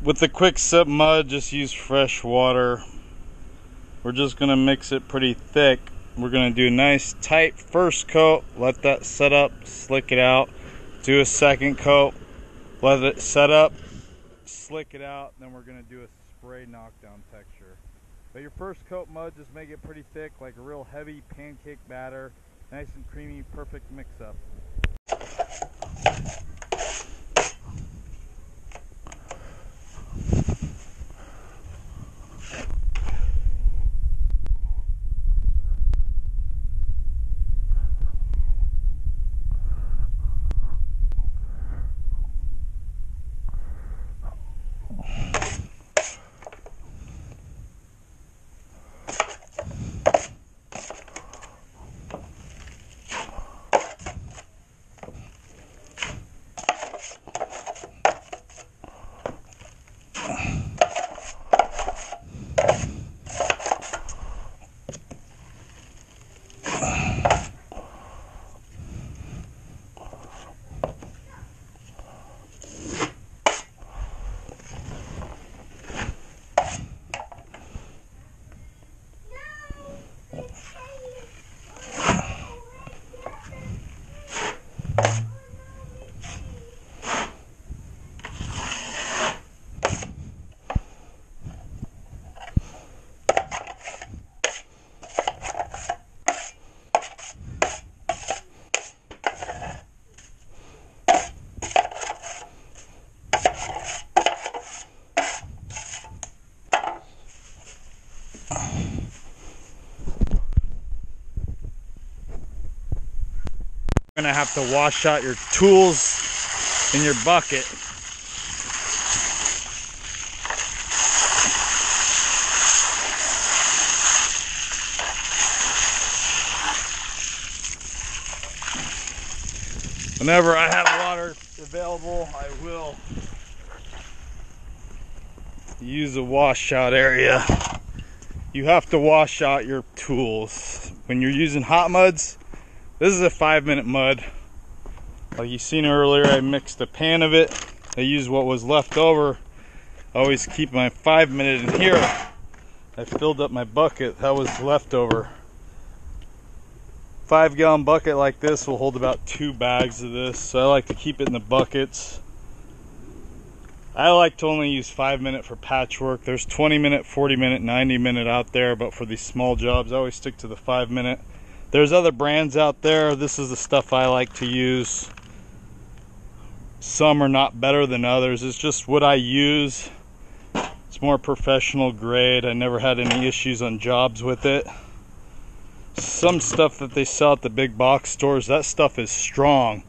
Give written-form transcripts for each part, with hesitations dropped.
With the quick sip mud, just use fresh water. We're just gonna mix it pretty thick. We're gonna do a nice tight first coat, let that set up, slick it out. Do a second coat, let it set up, slick it out. Then we're gonna do a spray knockdown texture. But your first coat mud, just make it pretty thick, like a real heavy pancake batter. Nice and creamy, perfect mix up. You're gonna have to wash out your tools in your bucket. Whenever I have water available, I will use a washout area. You have to wash out your tools. When you're using hot muds, this is a 5-minute mud. Like you seen earlier, I mixed a pan of it. I used what was left over. I always keep my 5-minute in here. I filled up my bucket, that was leftover. 5-gallon bucket like this will hold about 2 bags of this, so I like to keep it in the buckets. I like to only use 5-minute for patchwork. There's 20-minute, 40-minute, 90-minute out there, but for these small jobs, I always stick to the 5-minute. There's other brands out there. This is the stuff I like to use. Some are not better than others. It's just what I use. It's more professional grade. I never had any issues on jobs with it. Some stuff that they sell at the big box stores, that stuff is strong.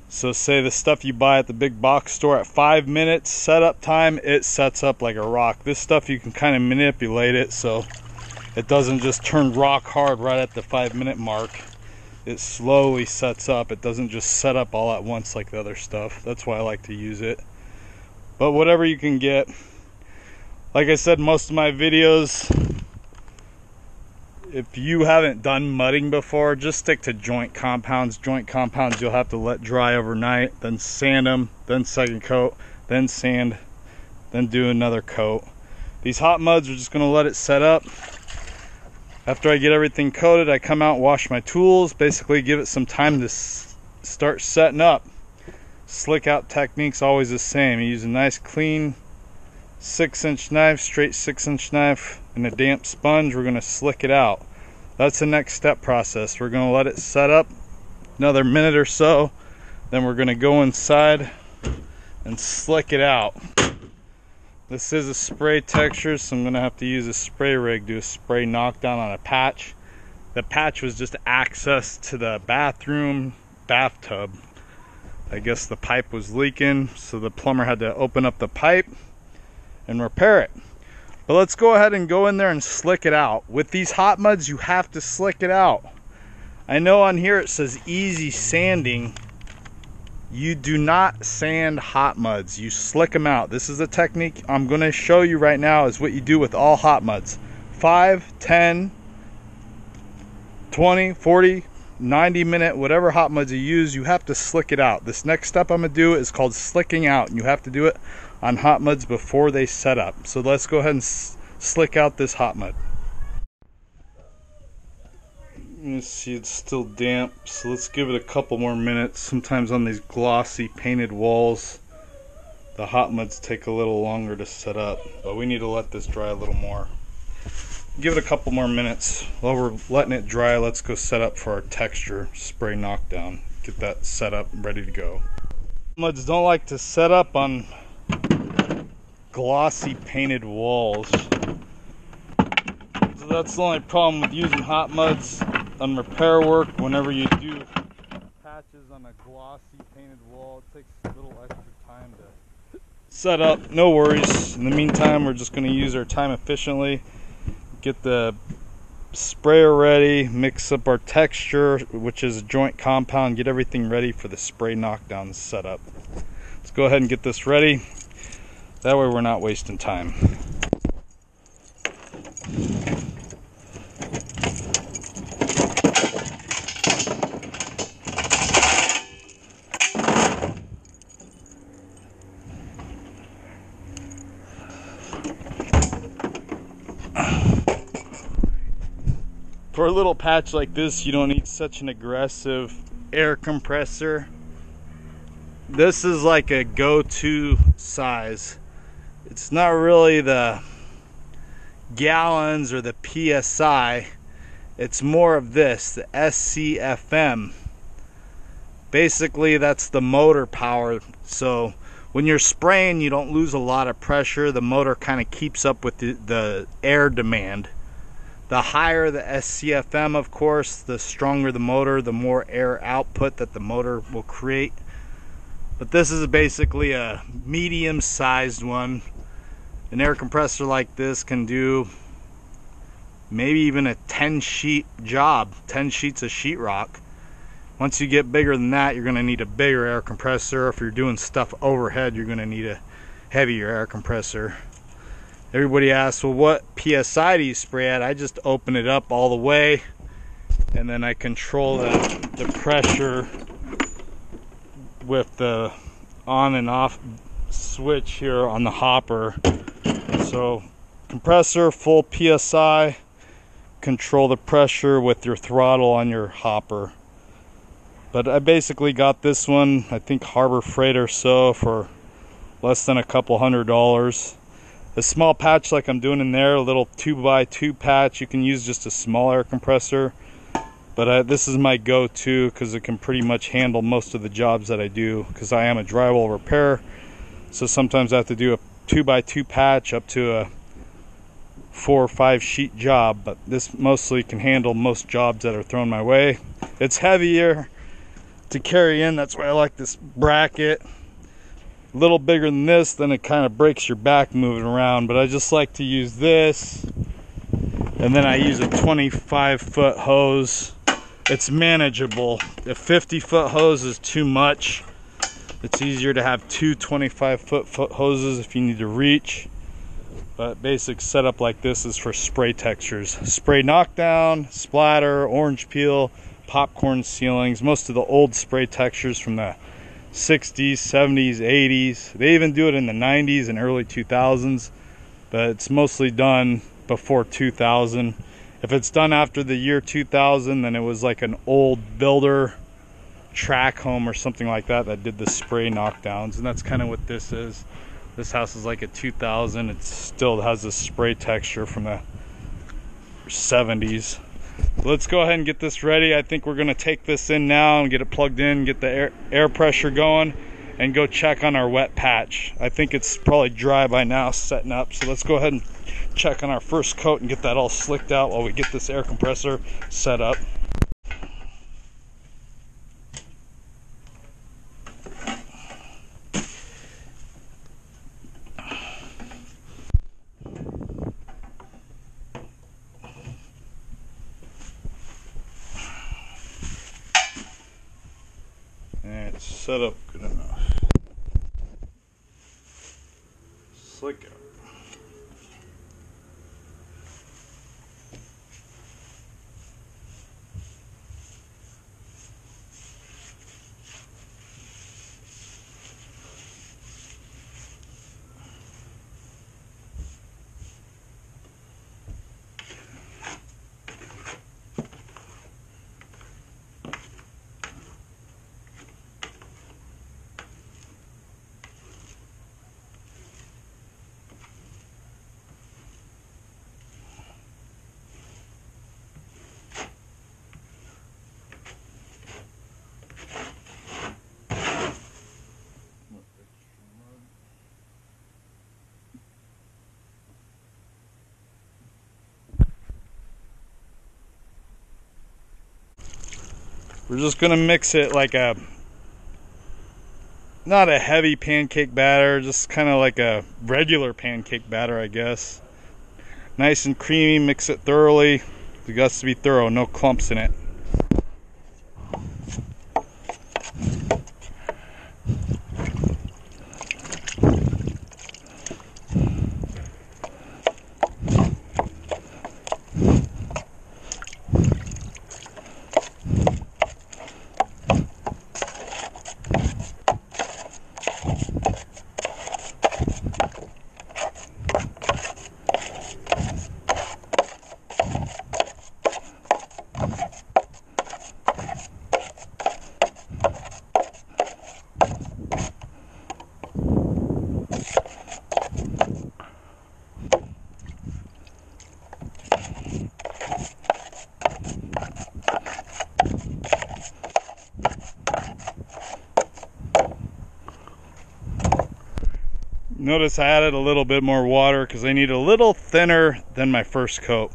So say the stuff you buy at the big box store, at 5 minutes setup time, it sets up like a rock. This stuff you can kind of manipulate it so it doesn't just turn rock hard right at the 5-minute mark. It slowly sets up. It doesn't just set up all at once like the other stuff. That's why I like to use it. But whatever you can get. Like I said, most of my videos, if you haven't done mudding before, just stick to joint compounds. Joint compounds you'll have to let dry overnight, then sand them, then second coat, then sand, then do another coat. These hot muds are just going to let it set up. After I get everything coated, I come out and wash my tools, basically give it some time to start setting up. Slick out technique's always the same. You use a nice clean 6-inch knife, straight 6-inch knife, and a damp sponge. We're going to slick it out. That's the next step process. We're going to let it set up another minute or so, then we're going to go inside and slick it out. This is a spray texture, so I'm going to have to use a spray rig, do a spray knockdown on a patch. The patch was just access to the bathtub. I guess the pipe was leaking, so the plumber had to open up the pipe and repair it. But let's go ahead and go in there and slick it out. With these hot muds, you have to slick it out. I know on here it says easy sanding. You do not sand hot muds. You slick them out. This is the technique I'm going to show you right now, is what you do with all hot muds. 5, 10, 20, 40, 90-minute, whatever hot muds you use, you have to slick it out. This next step I'm gonna do is called slicking out, and you have to do it on hot muds before they set up. So let's go ahead and slick out this hot mud. You see it's still damp, so let's give it a couple more minutes. Sometimes on these glossy painted walls, the hot muds take a little longer to set up, but we need to let this dry a little more. Give it a couple more minutes. While we're letting it dry, let's go set up for our texture spray knockdown. Get that set up and ready to go. Muds don't like to set up on glossy painted walls. So that's the only problem with using hot muds on repair work. Whenever you do patches on a glossy painted wall, it takes a little extra time to set up. No worries. In the meantime, we're just going to use our time efficiently. Get the sprayer ready, mix up our texture, which is a joint compound, get everything ready for the spray knockdown setup. Let's go ahead and get this ready. That way we're not wasting time. For a little patch like this, you don't need such an aggressive air compressor. This is like a go-to size. It's not really the gallons or the PSI. It's more of this, the SCFM. Basically, that's the motor power. So when you're spraying, you don't lose a lot of pressure. The motor kind of keeps up with the air demand. The higher the SCFM, of course, the stronger the motor, the more air output that the motor will create. But this is basically a medium-sized one. An air compressor like this can do maybe even a 10-sheet job, 10 sheets of sheetrock. Once you get bigger than that, you're going to need a bigger air compressor. If you're doing stuff overhead, you're going to need a heavier air compressor. Everybody asks, well, what PSI do you spray at? I just open it up all the way, and then I control the pressure with the on and off switch here on the hopper. So compressor, full PSI, control the pressure with your throttle on your hopper. But I basically got this one, I think Harbor Freight or so, for less than a couple $100. A small patch like I'm doing in there, a little 2x2 patch, you can use just a small air compressor. But this is my go-to because it can pretty much handle most of the jobs that I do, because I am a drywall repairer. So sometimes I have to do a 2x2 patch up to a 4 or 5 sheet job, but this mostly can handle most jobs that are thrown my way. It's heavier to carry in, that's why I like this bracket. A little bigger than this, then it kind of breaks your back moving around, but I just like to use this. And then I use a 25-foot hose. It's manageable. A 50-foot hose is too much. It's easier to have two 25-foot hoses if you need to reach. But basic setup like this is for spray textures. Spray knockdown, splatter, orange peel, popcorn ceilings. Most of the old spray textures from the 60s, 70s, 80s. They even do it in the 90s and early 2000s, but it's mostly done before 2000. If it's done after the year 2000, then it was like an old builder track home or something like that that did the spray knockdowns, and that's kind of what this is. This house is like a 2000. It still has a spray texture from the 70s. Let's go ahead and get this ready. I think we're going to take this in now and get it plugged in, get the air pressure going, and go check on our wet patch. I think it's probably dry by now, setting up. So let's go ahead and check on our first coat and get that all slicked out while we get this air compressor set up. And it's set up good enough. Slick out. We're just gonna mix it like a, not a heavy pancake batter, just kind of like a regular pancake batter, I guess. Nice and creamy, mix it thoroughly. It got to be thorough, no clumps in it. Notice I added a little bit more water because I need a little thinner than my first coat.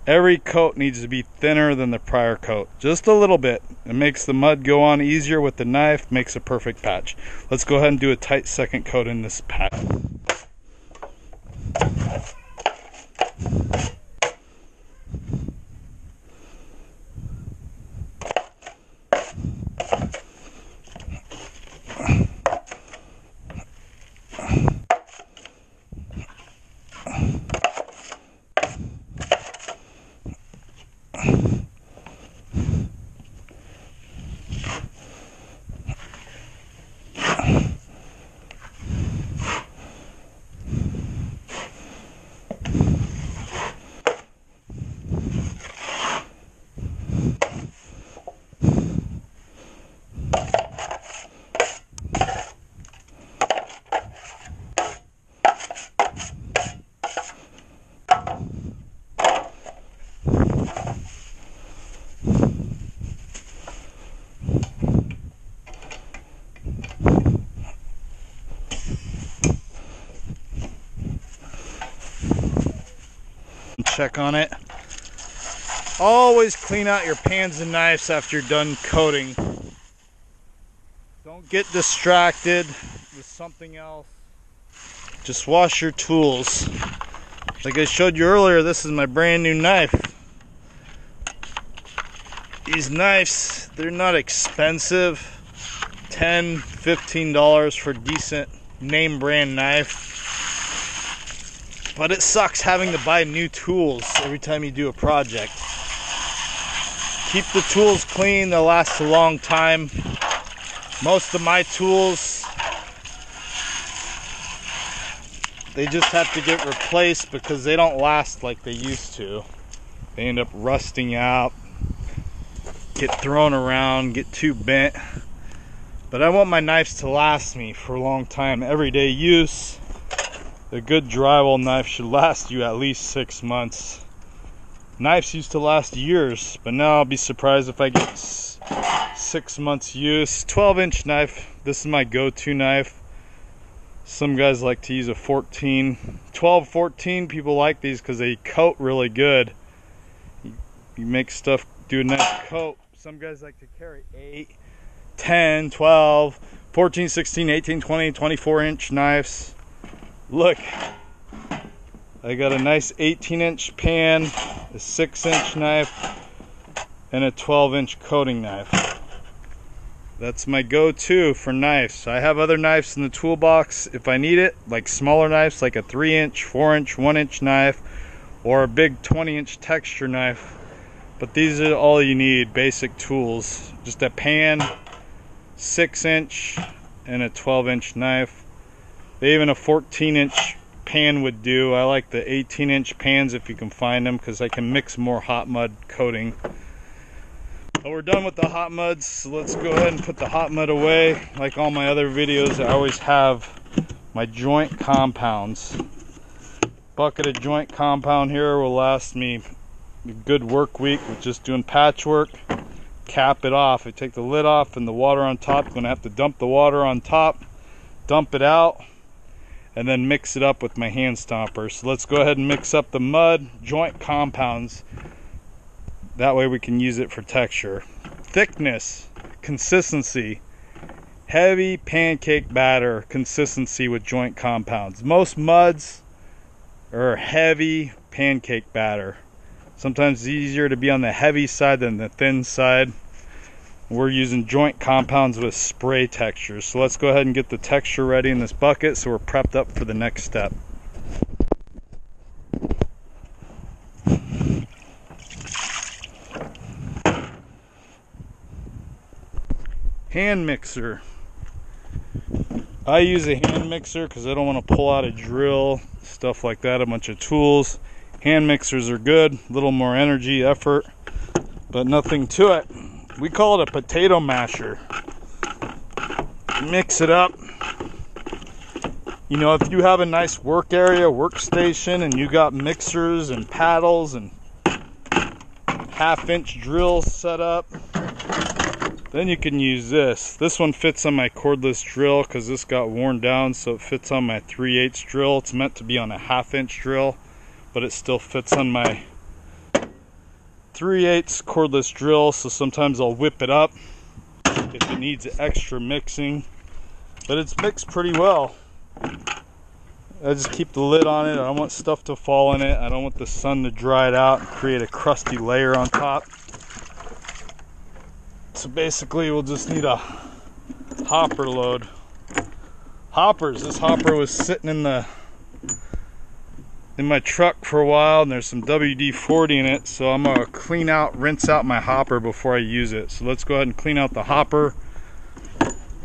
Every coat needs to be thinner than the prior coat. Just a little bit. It makes the mud go on easier with the knife, makes a perfect patch. Let's go ahead and do a tight second coat in this patch. Check on it. Always clean out your pans and knives after you're done coating. Don't get distracted with something else. Just wash your tools. Like I showed you earlier, this is my brand new knife. These knives, they're not expensive. $10, $15 for a decent name brand knife. But it sucks having to buy new tools every time you do a project. Keep the tools clean, they'll last a long time. Most of my tools, they just have to get replaced because they don't last like they used to. They end up rusting out, get thrown around, get too bent. But I want my knives to last me for a long time, everyday use. A good drywall knife should last you at least 6 months. Knives used to last years, but now I'll be surprised if I get 6 months use. 12-inch knife, this is my go-to knife. Some guys like to use a 14. 12, 14, people like these because they coat really good. You make stuff do a nice coat. Some guys like to carry 8, 10, 12, 14, 16, 18, 20, 24-inch knives. Look, I got a nice 18-inch pan, a 6-inch knife, and a 12-inch coating knife. That's my go-to for knives. I have other knives in the toolbox if I need it, like smaller knives, like a 3-inch, 4-inch, 1-inch knife, or a big 20-inch texture knife. But these are all you need, basic tools. Just a pan, 6-inch, and a 12-inch knife. Even a 14-inch pan would do. I like the 18-inch pans if you can find them because I can mix more hot mud coating. But we're done with the hot muds, so let's go ahead and put the hot mud away. Like all my other videos, I always have my joint compounds. Bucket of joint compound here will last me a good work week with just doing patchwork. Cap it off. I take the lid off and the water on top. I'm going to have to dump the water on top, dump it out, and then mix it up with my hand stomper. So let's go ahead and mix up the mud, joint compounds. That way we can use it for texture. thickness, consistency, heavy pancake batter consistency with joint compounds. Most muds are heavy pancake batter. Sometimes it's easier to be on the heavy side than the thin side. We're using joint compounds with spray textures. So let's go ahead and get the texture ready in this bucket so we're prepped up for the next step. Hand mixer. I use a hand mixer because I don't want to pull out a drill, stuff like that, a bunch of tools. Hand mixers are good, a little more energy, effort, but nothing to it. We call it a potato masher. Mix it up. You know, if you have a nice work area, workstation, and you got mixers and paddles and 1/2-inch drills set up, then you can use this. This one fits on my cordless drill because this got worn down, so it fits on my 3/8 drill. It's meant to be on a 1/2-inch drill, but it still fits on my 3/8 cordless drill, so sometimes I'll whip it up if it needs extra mixing. But it's mixed pretty well. I just keep the lid on it. I don't want stuff to fall in it. I don't want the sun to dry it out and create a crusty layer on top. So basically we'll just need a hopper load. Hoppers. This hopper was sitting in my truck for a while, and there's some WD-40 in it, so I'm gonna rinse out my hopper before I use it. So let's go ahead and clean out the hopper.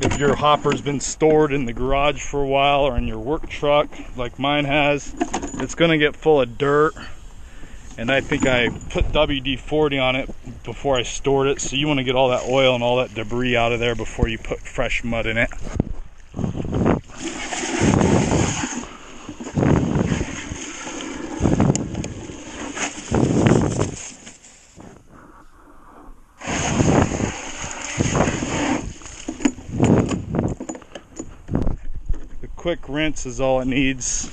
If your hopper's been stored in the garage for a while or in your work truck like mine has, it's gonna get full of dirt, and I think I put WD-40 on it before I stored it, so you want to get all that oil and all that debris out of there before you put fresh mud in it. Quick rinse is all it needs.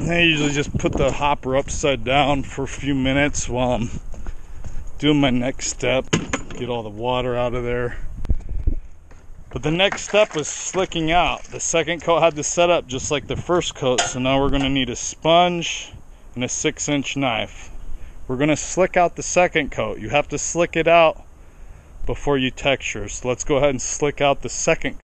I usually just put the hopper upside down for a few minutes while I'm doing my next step, get all the water out of there. But the next step was slicking out. The second coat had the setup just like the first coat, so now we're going to need a sponge and a 6-inch knife. We're going to slick out the second coat. You have to slick it out before you texture. So let's go ahead and slick out the second coat.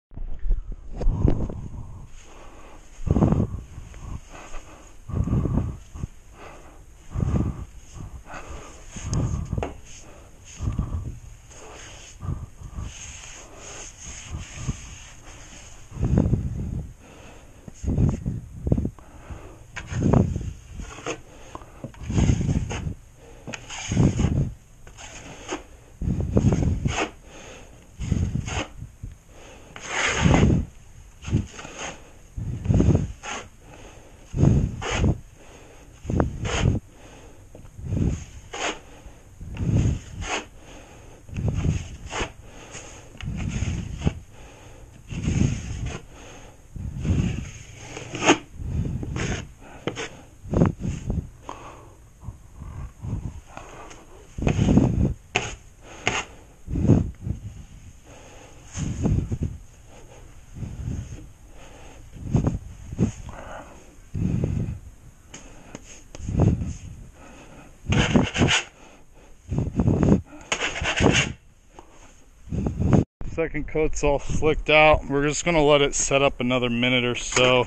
Second coat's all slicked out. We're just gonna let it set up another minute or so.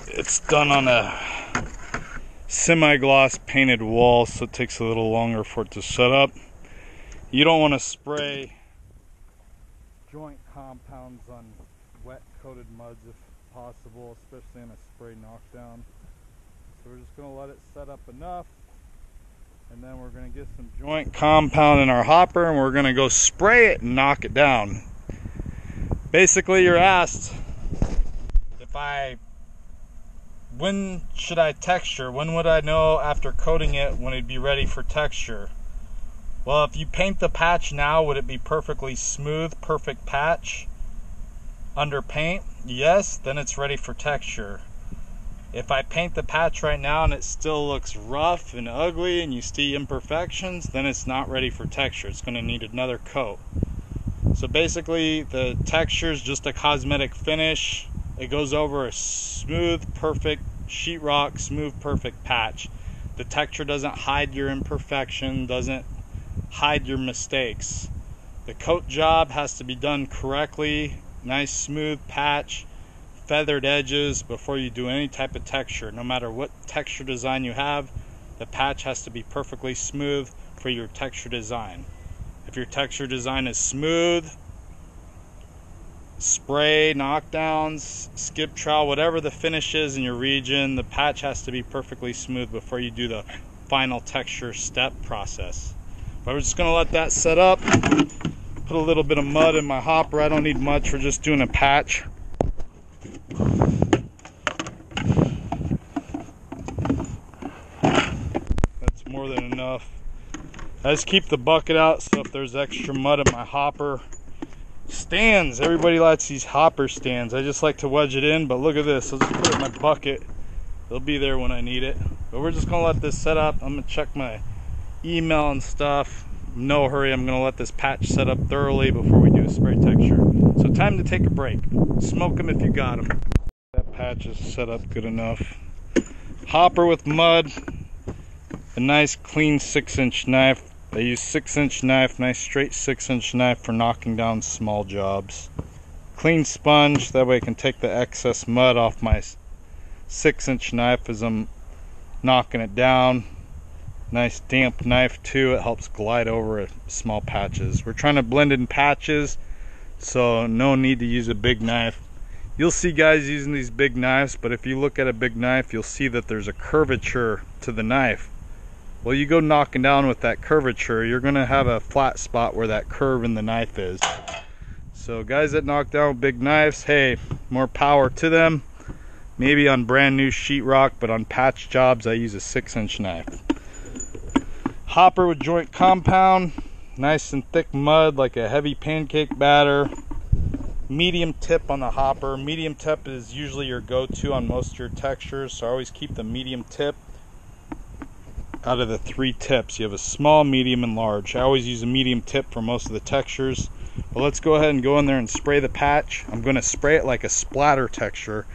It's done on a semi-gloss painted wall, so it takes a little longer for it to set up. You don't want to spray joint compounds on wet coated muds if possible, especially in a spray knockdown. So we're just gonna let it set up enough, and then we're going to get some joint compound in our hopper, and we're going to go spray it and knock it down. Basically, you're asked when should I texture? When would I know after coating it when it'd be ready for texture? Well, if you paint the patch now, would it be perfectly smooth, perfect patch under paint? Yes, then it's ready for texture. If I paint the patch right now and it still looks rough and ugly and you see imperfections, then it's not ready for texture. It's going to need another coat. So basically the texture is just a cosmetic finish. It goes over a smooth, perfect sheetrock, smooth, perfect patch. The texture doesn't hide your imperfection, doesn't hide your mistakes. The coat job has to be done correctly, nice smooth patch, feathered edges before you do any type of texture. No matter what texture design you have, the patch has to be perfectly smooth for your texture design. If your texture design is smooth, spray, knockdowns, skip trowel, whatever the finish is in your region, the patch has to be perfectly smooth before you do the final texture step process. But we're just going to let that set up. Put a little bit of mud in my hopper. I don't need much. We're just doing a patch. That's more than enough. I just keep the bucket out so if there's extra mud in my hopper. Stands. Everybody likes these hopper stands. I just like to wedge it in, but look at this. I'll just put it in my bucket. They'll be there when I need it. But we're just going to let this set up. I'm going to check my email and stuff. No hurry. I'm going to let this patch set up thoroughly before we do a spray texture. So time to take a break. Smoke them if you got them. That patch is set up good enough. Hopper with mud. A nice clean 6-inch knife. I use 6-inch knife, nice straight 6-inch knife for knocking down small jobs. Clean sponge, that way I can take the excess mud off my 6-inch knife as I'm knocking it down. Nice damp knife too, it helps glide over small patches. We're trying to blend in patches, so no need to use a big knife. You'll see guys using these big knives, but if you look at a big knife, you'll see that there's a curvature to the knife. Well, you go knocking down with that curvature, you're going to have a flat spot where that curve in the knife is. So guys that knock down with big knives, hey, more power to them. Maybe on brand new sheetrock, but on patch jobs I use a 6-inch knife. Hopper with joint compound, nice and thick mud like a heavy pancake batter. Medium tip on the hopper. Medium tip is usually your go-to on most of your textures, so I always keep the medium tip. Out of the 3 tips, you have a small, medium, and large. I always use a medium tip for most of the textures. But let's go ahead and go in there and spray the patch. I'm going to spray it like a splatter texture.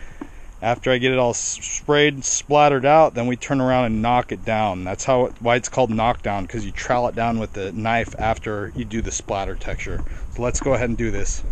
After I get it all sprayed, splattered out, then we turn around and knock it down. That's why it's called knockdown, because you trowel it down with the knife after you do the splatter texture. So let's go ahead and do this.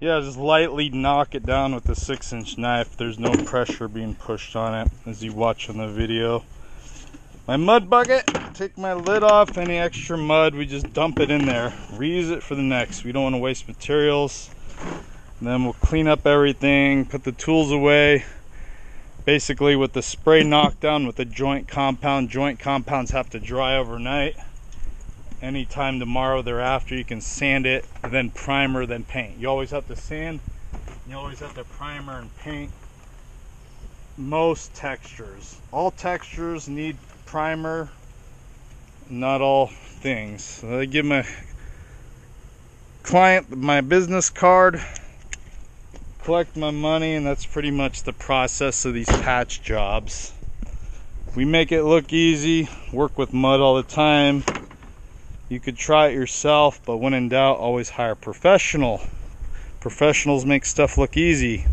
Yeah, just lightly knock it down with a 6-inch knife. There's no pressure being pushed on it, as you watch on the video. My mud bucket, take my lid off. Any extra mud, we just dump it in there. Reuse it for the next. We don't want to waste materials. And then we'll clean up everything, put the tools away. Basically with the spray knockdown with the joint compounds have to dry overnight. Anytime tomorrow thereafter, you can sand it, then primer, then paint. You always have to sand, you always have to primer and paint most textures. All textures need primer, not all things. So I give my client my business card, collect my money, and that's pretty much the process of these patch jobs. We make it look easy, work with mud all the time. You could try it yourself, but when in doubt, always hire a professional. Professionals make stuff look easy.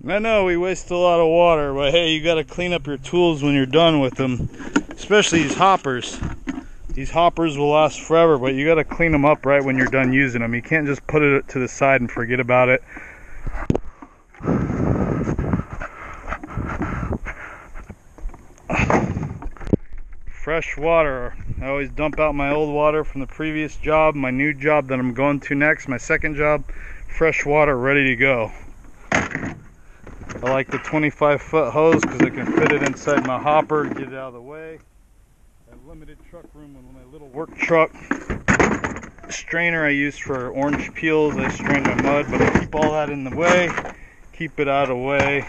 I know we waste a lot of water, but hey, you gotta clean up your tools when you're done with them, especially these hoppers. These hoppers will last forever, but you gotta clean them up right when you're done using them. You can't just put it to the side and forget about it. Fresh water. I always dump out my old water from the previous job, my new job that I'm going to next, my second job. Fresh water ready to go. I like the 25-foot hose because I can fit it inside my hopper to get it out of the way. I have limited truck room with my little work truck. Strainer I use for orange peels. I strain my mud, but I keep all that in the way. Keep it out of the way.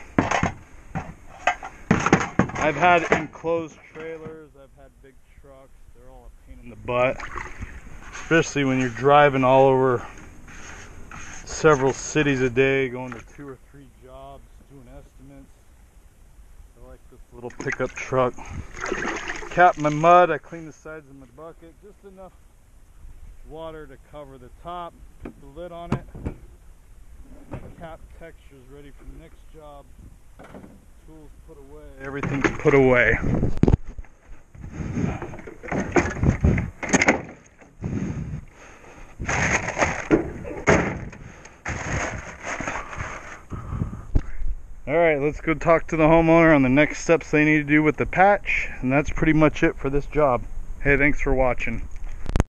I've had enclosed trailers. I've had big trucks. They're all a pain in the butt. Especially when you're driving all over several cities a day, going to 2 or 3 jobs, doing estimates. I like this little pickup truck. Cap my mud, I clean the sides of my bucket, just enough water to cover the top, put the lid on it. My cap texture is ready for the next job. Tools put away, everything's put away. Alright, let's go talk to the homeowner on the next steps they need to do with the patch, and that's pretty much it for this job. Hey, thanks for watching.